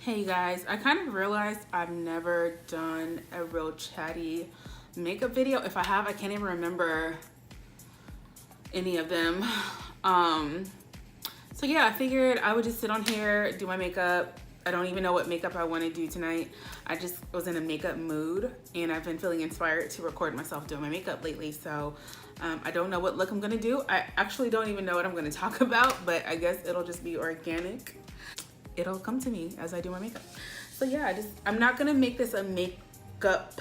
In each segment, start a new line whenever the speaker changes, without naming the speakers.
Hey guys, I kind of realized I've never done a real chatty makeup video. If I have, I can't even remember any of them. Um, so yeah, I figured I would just sit on here, do my makeup. I don't even know what makeup I want to do tonight. I just was in a makeup mood and I've been feeling inspired to record myself doing my makeup lately. So I don't know what look I'm gonna do. I actually don't even know what I'm gonna talk about, but I guess it'll just be organic. It'll come to me as I do my makeup. So yeah, I'm not gonna make this a makeup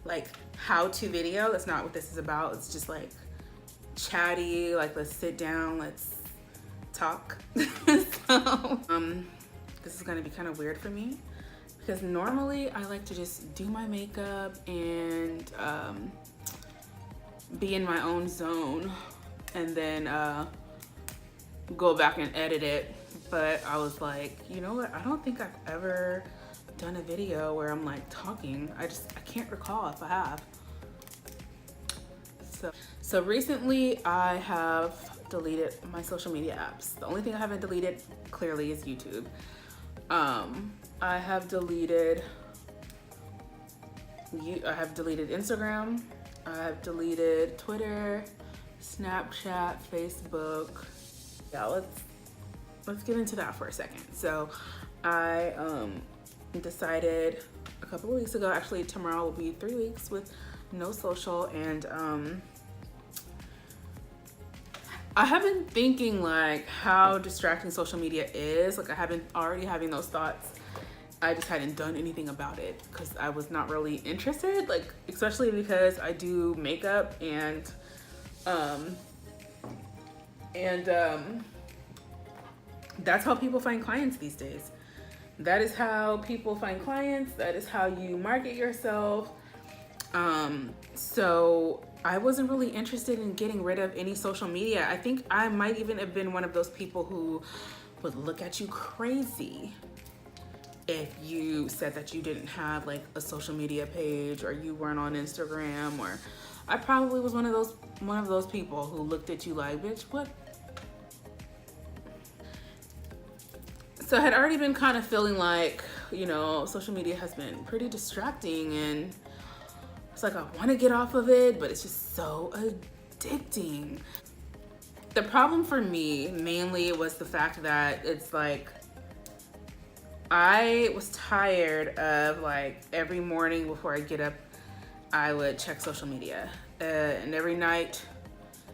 like how-to video. That's not what this is about. It's just like chatty, like let's sit down, let's talk. So this is gonna be kind of weird for me because normally I like to just do my makeup and be in my own zone and then go back and edit it. But I was like, you know what? I don't think I've ever done a video where I'm like talking. I can't recall if I have. So recently I have deleted my social media apps. The only thing I haven't deleted clearly is YouTube. I have deleted Instagram. I have deleted Twitter, Snapchat, Facebook. Yeah, let's get into that for a second. So I decided a couple of weeks ago, actually tomorrow will be 3 weeks with no social, and I have been thinking like how distracting social media is. Like I have been already having those thoughts. I just hadn't done anything about it because I was not really interested, like especially because I do makeup and that's how people find clients these days. That is how people find clients. That is how you market yourself. So I wasn't really interested in getting rid of any social media. I think I might even have been one of those people who would look at you crazy if you said that you didn't have like a social media page or you weren't on Instagram, or I probably was one of those people who looked at you like, bitch, what? So I had already been kind of feeling like, you know, social media has been pretty distracting and it's like I want to get off of it, but it's just so addicting. The problem for me mainly was the fact that it's like I was tired of like every morning before I get up, I would check social media. And every night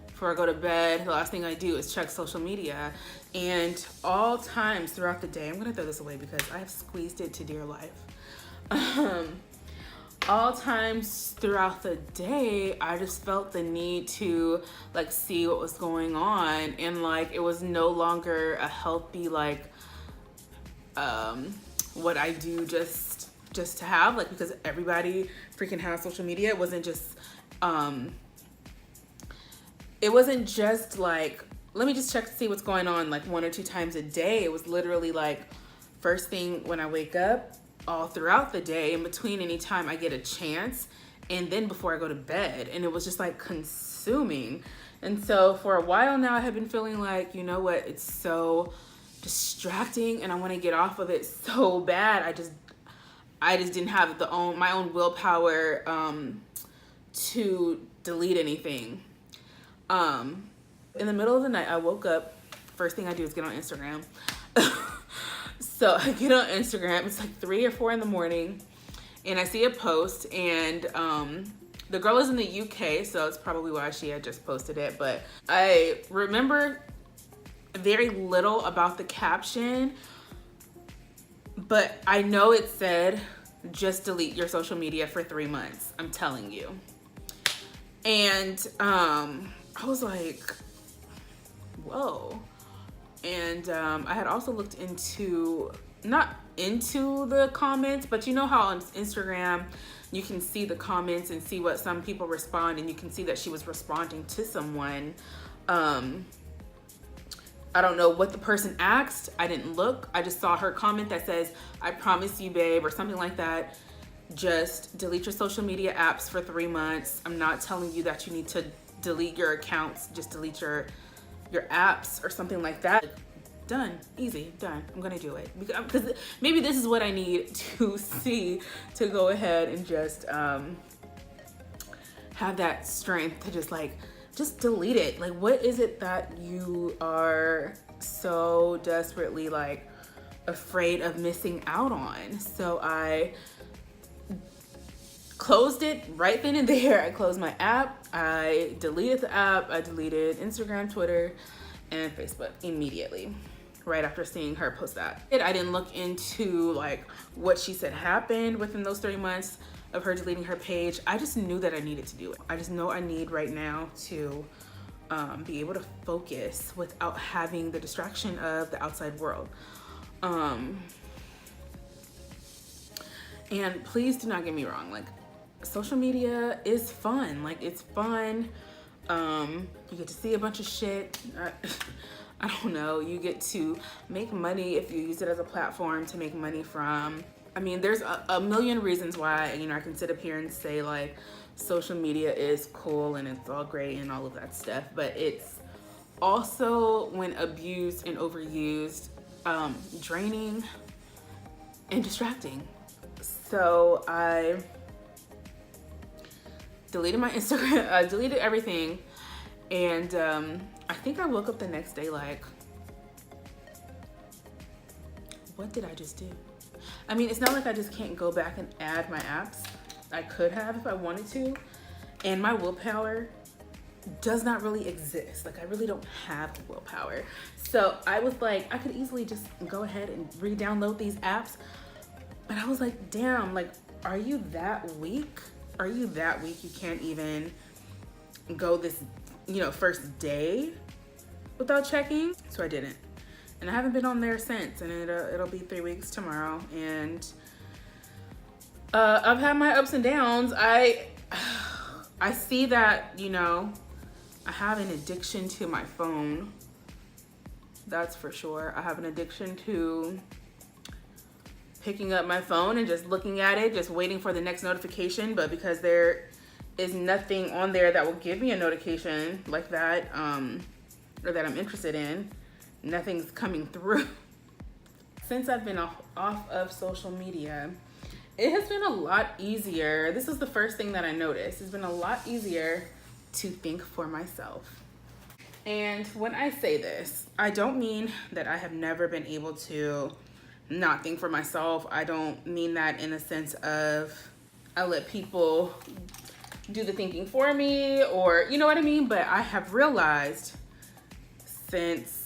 before I go to bed, the last thing I do is check social media. And all times throughout the day, I'm gonna throw this away because I have squeezed it to dear life. All times throughout the day, I just felt the need to like see what was going on, and like it was no longer a healthy like what I do just to have, like, because everybody freaking has social media. It wasn't just like, let me just check to see what's going on like 1 or 2 times a day. It was literally like first thing when I wake up, all throughout the day, in between any time I get a chance, and then before I go to bed. And it was just like consuming. And so for a while now I have been feeling like, you know what, it's so distracting and I want to get off of it so bad. I just didn't have my own willpower to delete anything. In the middle of the night I woke up, first thing I do is get on Instagram. So I get on Instagram, it's like 3 or 4 in the morning, and I see a post, and the girl is in the UK, so it's probably why she had just posted it, but I remember very little about the caption, but I know it said, just delete your social media for 3 months, I'm telling you. And I was like, whoa. And I had also looked into, not into the comments, but you know how on Instagram you can see the comments and see what some people respond, and you can see that she was responding to someone. I don't know what the person asked. I didn't look. I just saw her comment that says, I promise you, babe, or something like that. Just delete your social media apps for 3 months. I'm not telling you that you need to delete your accounts. Just delete your apps or something like that. done, easy, done. I'm gonna do it because maybe this is what I need to see to go ahead and just have that strength to just delete it. Like, what is it that you are so desperately like afraid of missing out on? So I closed it right then and there. I closed my app. I deleted the app. I deleted Instagram, Twitter, and Facebook immediately, right after seeing her post that. I didn't look into like what she said happened within those 3 months of her deleting her page. I just knew that I needed to do it. I just know I need right now to be able to focus without having the distraction of the outside world. And please do not get me wrong, like, social media is fun. Like, it's fun. You get to see a bunch of shit. I don't know. You get to make money if you use it as a platform to make money from. I mean, there's a million reasons why, you know, I can sit up here and say like social media is cool and it's all great and all of that stuff, but it's also, when abused and overused, draining and distracting. So I deleted my Instagram, I deleted everything, and I think I woke up the next day like, what did I just do? I mean, it's not like I just can't go back and add my apps. I could have if I wanted to, and my willpower does not really exist. Like, I really don't have the willpower. So I was like, I could easily just go ahead and re-download these apps, but I was like, damn, like, are you that weak? Are you that weak you can't even go this, you know, first day without checking? So I didn't. And I haven't been on there since, and it'll be 3 weeks tomorrow. And I've had my ups and downs. I see that, you know, I have an addiction to my phone. That's for sure. I have an addiction to picking up my phone and just looking at it, just waiting for the next notification. But because there is nothing on there that will give me a notification like that, or that I'm interested in, nothing's coming through. Since I've been off of social media, it has been a lot easier. This is the first thing that I noticed. It's been a lot easier to think for myself. And when I say this, I don't mean that I have never been able to not think for myself. I don't mean that in a sense of I let people do the thinking for me, or you know what I mean? But I have realized since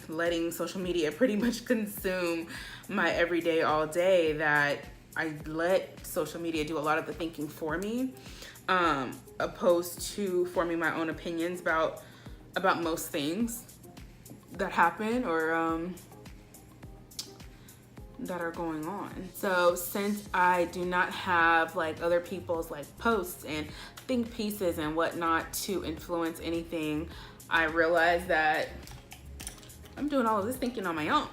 letting social media pretty much consume my everyday all day that I let social media do a lot of the thinking for me, opposed to forming my own opinions about most things that happen or that are going on. So since I do not have like other people's like posts and think pieces and whatnot to influence anything, I realized that I'm doing all of this thinking on my own.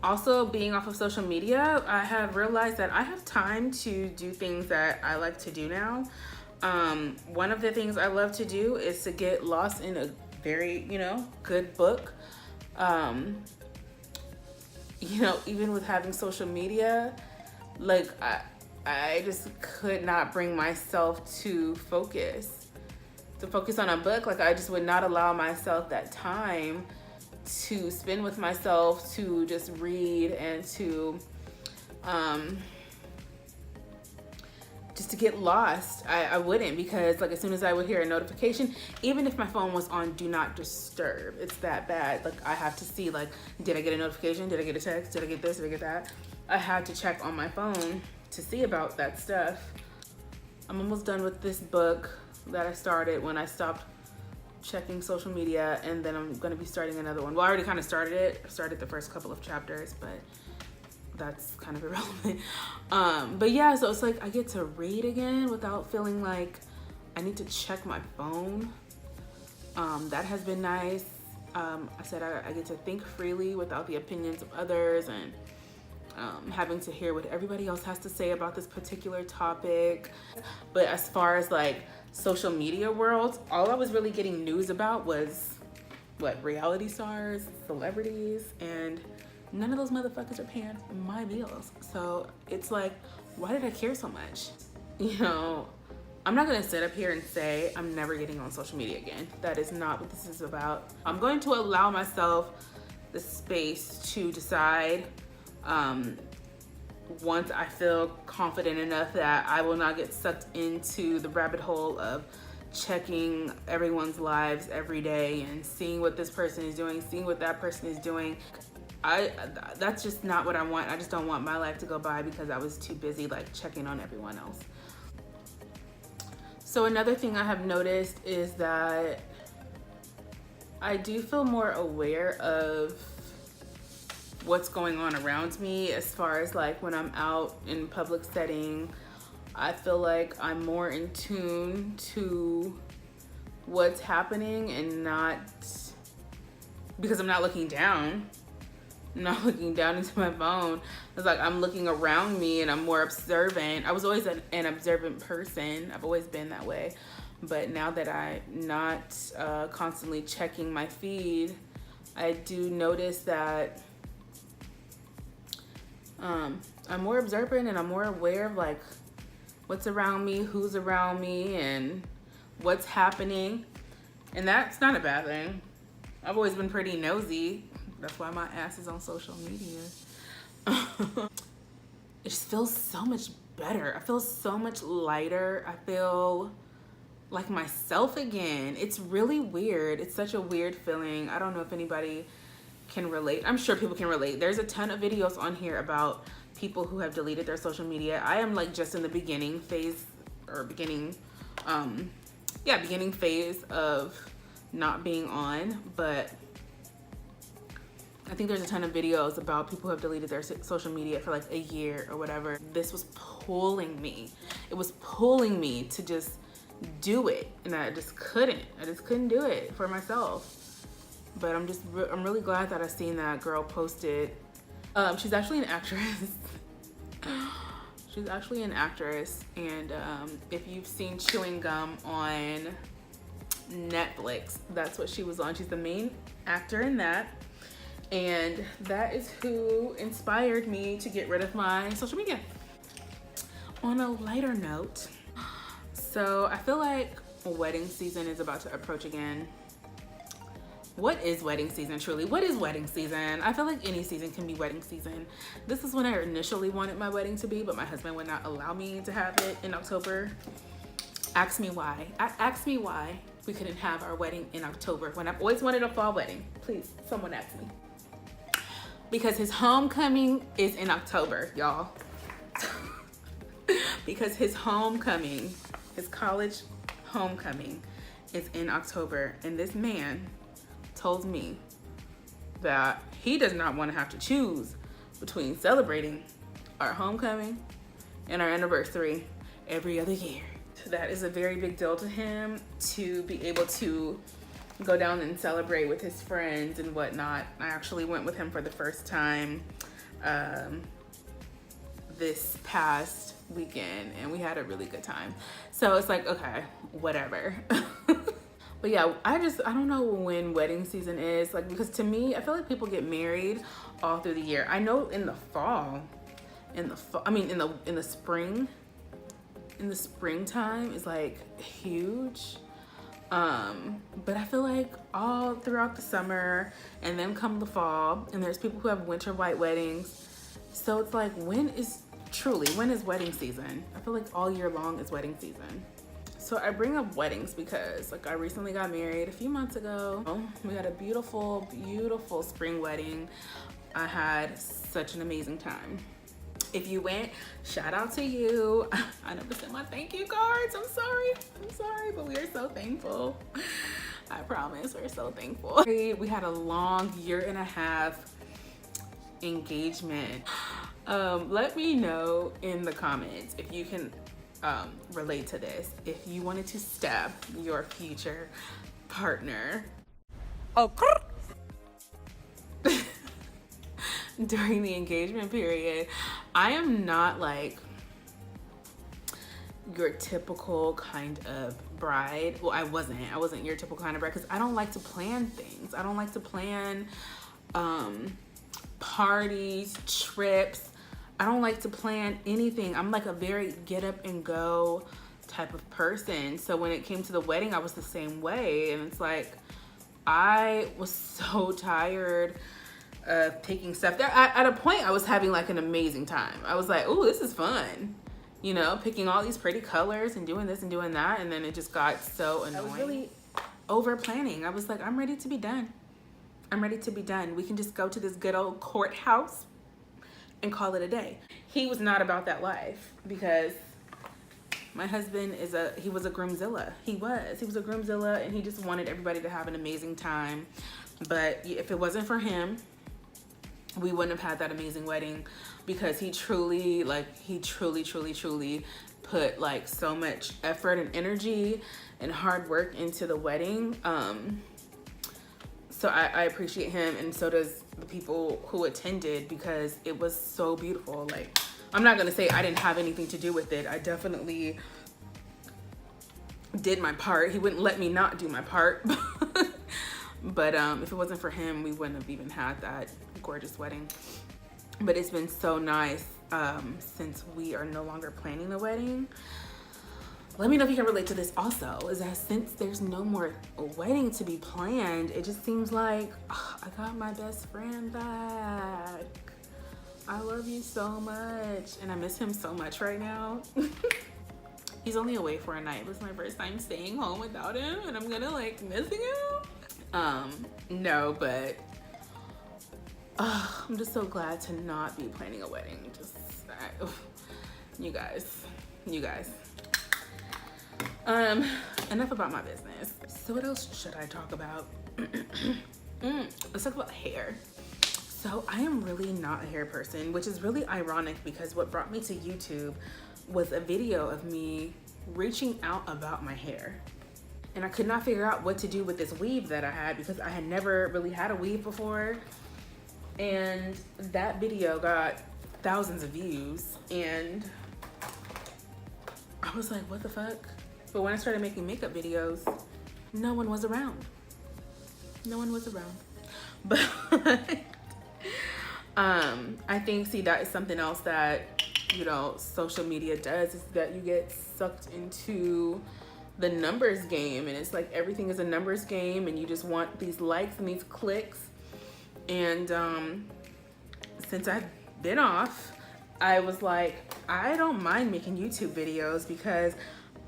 Also, being off of social media, I have realized that I have time to do things that I like to do now. One of the things I love to do is to get lost in a very, you know, good book. You know, even with having social media, like I just could not bring myself to focus on a book. Like, I just would not allow myself that time to spend with myself, to just read and to just to get lost. I wouldn't, because like as soon as I would hear a notification, even if my phone was on do not disturb, it's that bad. Like, I have to see, like, did I get a notification? Did I get a text? Did I get this? Did I get that? I had to check on my phone to see about that stuff. I'm almost done with this book that I started when I stopped checking social media, and then I'm going to be starting another one. Well, I already kind of started it. I started the first couple of chapters, but that's kind of irrelevant. But yeah, so it's like I get to read again without feeling like I need to check my phone. That has been nice. I said I get to think freely without the opinions of others and having to hear what everybody else has to say about this particular topic. But as far as like social media world, all I was really getting news about was what, reality stars, celebrities, and none of those motherfuckers are paying my bills. So it's like, why did I care so much? You know, I'm not gonna sit up here and say I'm never getting on social media again. That is not what this is about. I'm going to allow myself the space to decide once I feel confident enough that I will not get sucked into the rabbit hole of checking everyone's lives every day and seeing what this person is doing, seeing what that person is doing. That's just not what I want. I just don't want my life to go by because I was too busy like checking on everyone else. So another thing I have noticed is that I do feel more aware of what's going on around me as far as like when I'm out in public setting. I feel like I'm more in tune to what's happening and not, because I'm not looking down. I'm not looking down into my phone. It's like I'm looking around me and I'm more observant. I was always an observant person. I've always been that way. But now that I'm not constantly checking my feed, I do notice that I'm more observant and I'm more aware of like what's around me, who's around me, and what's happening. And that's not a bad thing. I've always been pretty nosy. That's why my ass is on social media. It just feels so much better. I feel so much lighter. I feel like myself again. It's really weird. It's such a weird feeling. I don't know if anybody can relate. I'm sure people can relate. There's a ton of videos on here about people who have deleted their social media. I am like just in the beginning phase or beginning phase of not being on, but I think there's a ton of videos about people who have deleted their social media for like a year or whatever. This was pulling me. It was pulling me to just do it, and I just couldn't. I just couldn't do it for myself. But I'm really glad that I seen that girl posted. She's actually an actress. She's actually an actress, and if you've seen Chewing Gum on Netflix, that's what she was on. She's the main actor in that, and that is who inspired me to get rid of my social media. On a lighter note, so I feel like wedding season is about to approach again. What is wedding season, truly? What is wedding season? I feel like any season can be wedding season. This is when I initially wanted my wedding to be, but my husband would not allow me to have it in October. Ask me why. Ask me why we couldn't have our wedding in October when I've always wanted a fall wedding. Please, someone ask me. Because his homecoming is in October, y'all. Because his homecoming, his college homecoming is in October, and this man told me that he does not want to have to choose between celebrating our homecoming and our anniversary every other year. So that is a very big deal to him, to be able to go down and celebrate with his friends and whatnot. I actually went with him for the first time this past weekend, and we had a really good time. So it's like, okay, whatever. But yeah, I don't know when wedding season is, like, because to me, I feel like people get married all through the year. I know in the springtime is like huge. But I feel like all throughout the summer, and then come the fall, and there's people who have winter white weddings. So it's like, when is wedding season? I feel like all year long is wedding season. So I bring up weddings because like I recently got married a few months ago. We had a beautiful, beautiful spring wedding. I had such an amazing time. If you went, shout out to you. I never sent my thank you cards. I'm sorry, but we are so thankful. I promise, we're so thankful. We had a long 1.5 year engagement. Let me know in the comments if you can relate to this, if you wanted to stab your future partner during the engagement period. I am not like your typical kind of bride. Well, I wasn't your typical kind of bride because I don't like to plan things. I don't like to plan parties, trips. I don't like to plan anything. I'm like a very get up and go type of person. So when it came to the wedding, I was the same way. And it's like, I was so tired of taking stuff there. At a point, I was having like an amazing time. I was like, "Ooh, this is fun." You know, picking all these pretty colors and doing this and doing that. And then it just got so annoying. I was really over planning. I was like, I'm ready to be done. I'm ready to be done. We can just go to this good old courthouse and call it a day. He was not about that life because my husband he was a groomzilla. He was a groomzilla, and he just wanted everybody to have an amazing time. But if it wasn't for him, we wouldn't have had that amazing wedding, because he truly put like so much effort and energy and hard work into the wedding. So I appreciate him, and so does the people who attended, because it was so beautiful. Like, I'm not gonna say I didn't have anything to do with it. I definitely did my part. He wouldn't let me not do my part. But if it wasn't for him, we wouldn't have even had that gorgeous wedding. But it's been so nice since we are no longer planning the wedding. Let me know if you can relate to this also, is that since there's no more wedding to be planned, it just seems like, oh, I got my best friend back. I love you so much, and I miss him so much right now. He's only away for a night. It was my first time staying home without him, and I'm gonna like missing him. No, but I'm just so glad to not be planning a wedding. Just you guys. Enough about my business. So what else should I talk about? Let's talk about hair. So I am really not a hair person, which is really ironic, because what brought me to YouTube was a video of me reaching out about my hair. And I could not figure out what to do with this weave that I had, because I had never really had a weave before. And that video got thousands of views, and I was like, what the fuck? But when I started making makeup videos, no one was around. But I think, see, that is something else that, you know, social media does, is that you get sucked into the numbers game, and it's like everything is a numbers game, and you just want these likes and these clicks. And since I've been off, I was like, I don't mind making YouTube videos,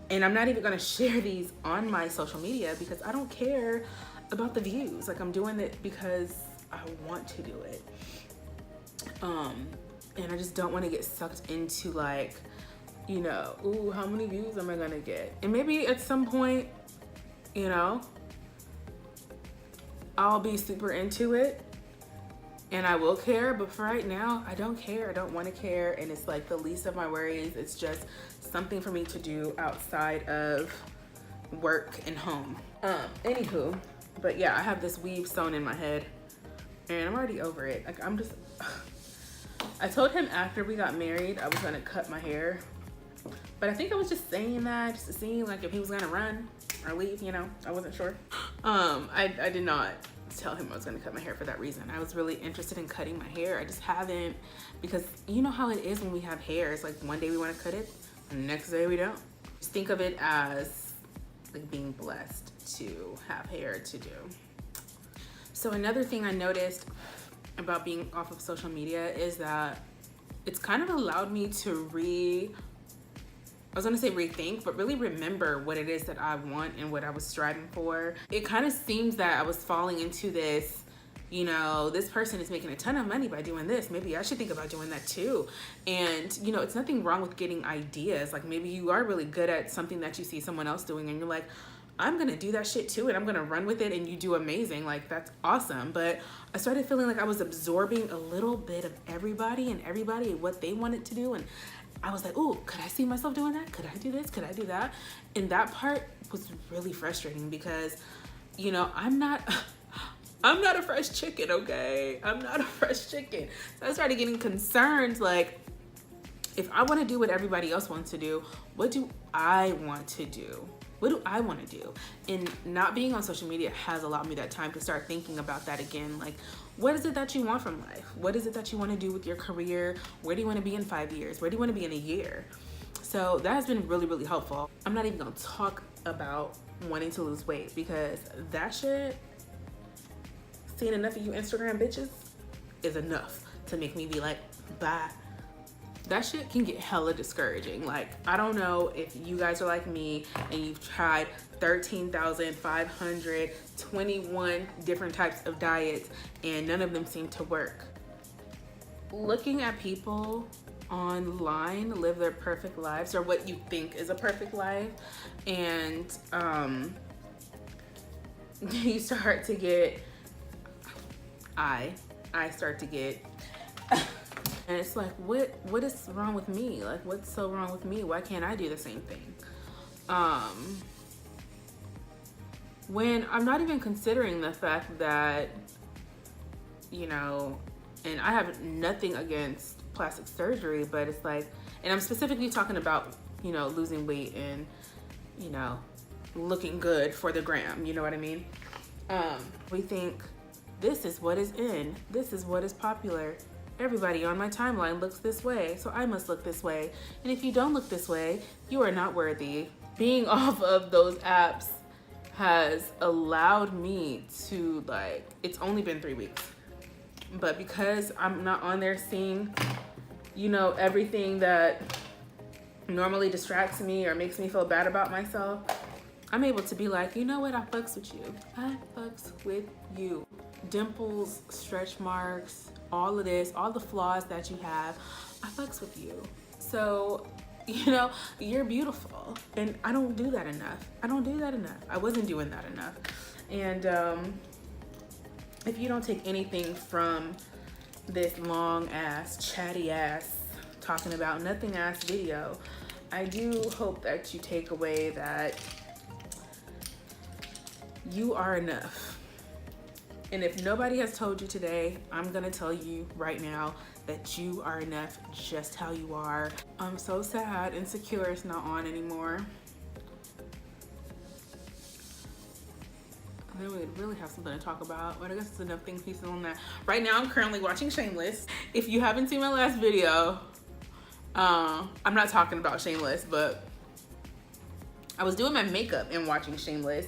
and I'm not even gonna share these on my social media, because I don't care about the views. Like, I'm doing it because I want to do it. And I just don't want to get sucked into, like, you know, ooh, how many views am I gonna get? And maybe at some point, you know, I'll be super into it and I will care, but for right now, I don't care. I don't want to care, and it's like the least of my worries. It's just something for me to do outside of work and home. Anywho, but yeah, I have this weave sewn in my head, and I'm already over it. Like, I'm just, I told him after we got married I was gonna cut my hair, but I think I was just saying that just to see like if he was gonna run or leave, you know. I wasn't sure. I did not tell him I was gonna cut my hair for that reason. I was really interested in cutting my hair. I just haven't, because you know how it is when we have hair. It's like one day we want to cut it and the next day we don't. Just think of it as like being blessed to have hair to do. So another thing I noticed about being off of social media is that it's kind of allowed me to I was gonna say rethink, but really remember what it is that I want and what I was striving for. It kind of seems that I was falling into this, you know, this person is making a ton of money by doing this. Maybe I should think about doing that too. And, you know, it's nothing wrong with getting ideas. Like, maybe you are really good at something that you see someone else doing and you're like, I'm gonna do that shit too, and I'm gonna run with it, and you do amazing. Like, that's awesome. But I started feeling like I was absorbing a little bit of everybody and what they wanted to do, and I was like, ooh, could I see myself doing that? Could I do this? Could I do that? And that part was really frustrating because, you know, I'm not a fresh chicken, okay? I'm not a fresh chicken. So I started getting concerned, like, If I want to do what everybody else wants to do, what do I want to do? What do I want to do? And not being on social media has allowed me that time to start thinking about that again. Like, what is it that you want from life? What is it that you want to do with your career? Where do you want to be in 5 years? Where do you want to be in a year? So that has been really, really helpful. I'm not even gonna talk about wanting to lose weight, because that shit, seeing enough of you Instagram bitches is enough to make me be like, bye. That shit can get hella discouraging. Like, I don't know if you guys are like me and you've tried 13,521 different types of diets and none of them seem to work. Looking at people online live their perfect lives, or what you think is a perfect life, and you start to get, I start to get, and it's like, what is wrong with me? Like, what's so wrong with me? Why can't I do the same thing? When I'm not even considering the fact that, you know, and I have nothing against plastic surgery, but it's like, and I'm specifically talking about, you know, losing weight and, you know, looking good for the gram, you know what I mean? We think this is what is in, this is what is popular. Everybody on my timeline looks this way, so I must look this way. And if you don't look this way, you are not worthy. Being off of those apps has allowed me to, like, it's only been 3 weeks, but because I'm not on there seeing, you know, everything that normally distracts me or makes me feel bad about myself, I'm able to be like, you know what, I fucks with you. I fucks with you. Dimples, stretch marks, all of this, all the flaws that you have, I fucks with you. So, you know, you're beautiful. And I don't do that enough. I don't do that enough. I wasn't doing that enough. And if you don't take anything from this long ass, chatty ass, talking about nothing ass video, I do hope that you take away that you are enough. And if nobody has told you today, I'm gonna tell you right now that you are enough just how you are. I'm so sad Insecure is not on anymore. Then we would really have something to talk about, but I guess it's enough things pieces on that. Right now, I'm currently watching Shameless. If you haven't seen my last video, I'm not talking about Shameless, but I was doing my makeup and watching Shameless,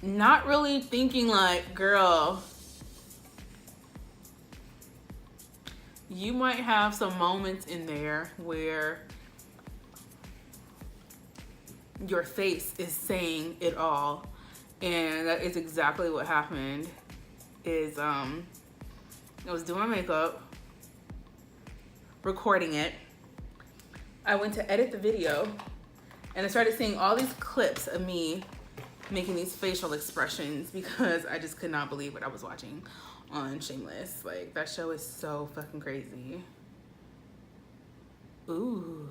not really thinking like, girl, you might have some moments in there where your face is saying it all. And that is exactly what happened. Is I was doing my makeup, recording it. I went to edit the video and I started seeing all these clips of me making these facial expressions because I just could not believe what I was watching on Shameless. Like, that show is so fucking crazy. Ooh.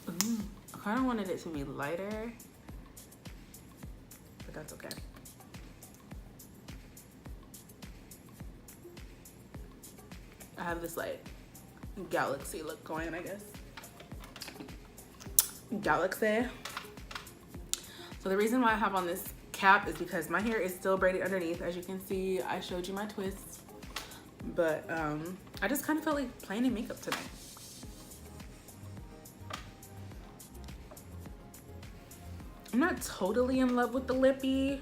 Ooh. I kind of wanted it to be lighter, but that's okay. I have this like galaxy look going, I guess. Galaxy. So the reason why I have on this cap is because my hair is still braided underneath. As you can see, I showed you my twists, but I just kind of felt like playing in makeup tonight. I'm not totally in love with the lippy,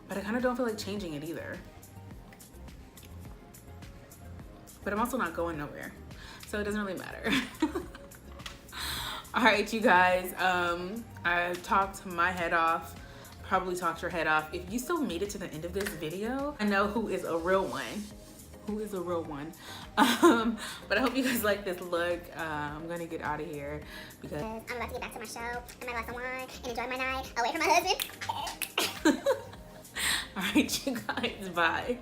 but I kind of don't feel like changing it either. But I'm also not going nowhere, so it doesn't really matter. All right, you guys, I talked my head off, probably talked your head off. If you still made it to the end of this video, I know who is a real one. Who is a real one. But I hope you guys like this look. I'm gonna get out of here because
I'm about to get back to my show and my glass of wine and enjoy my night away from my husband.
All right, you guys, bye.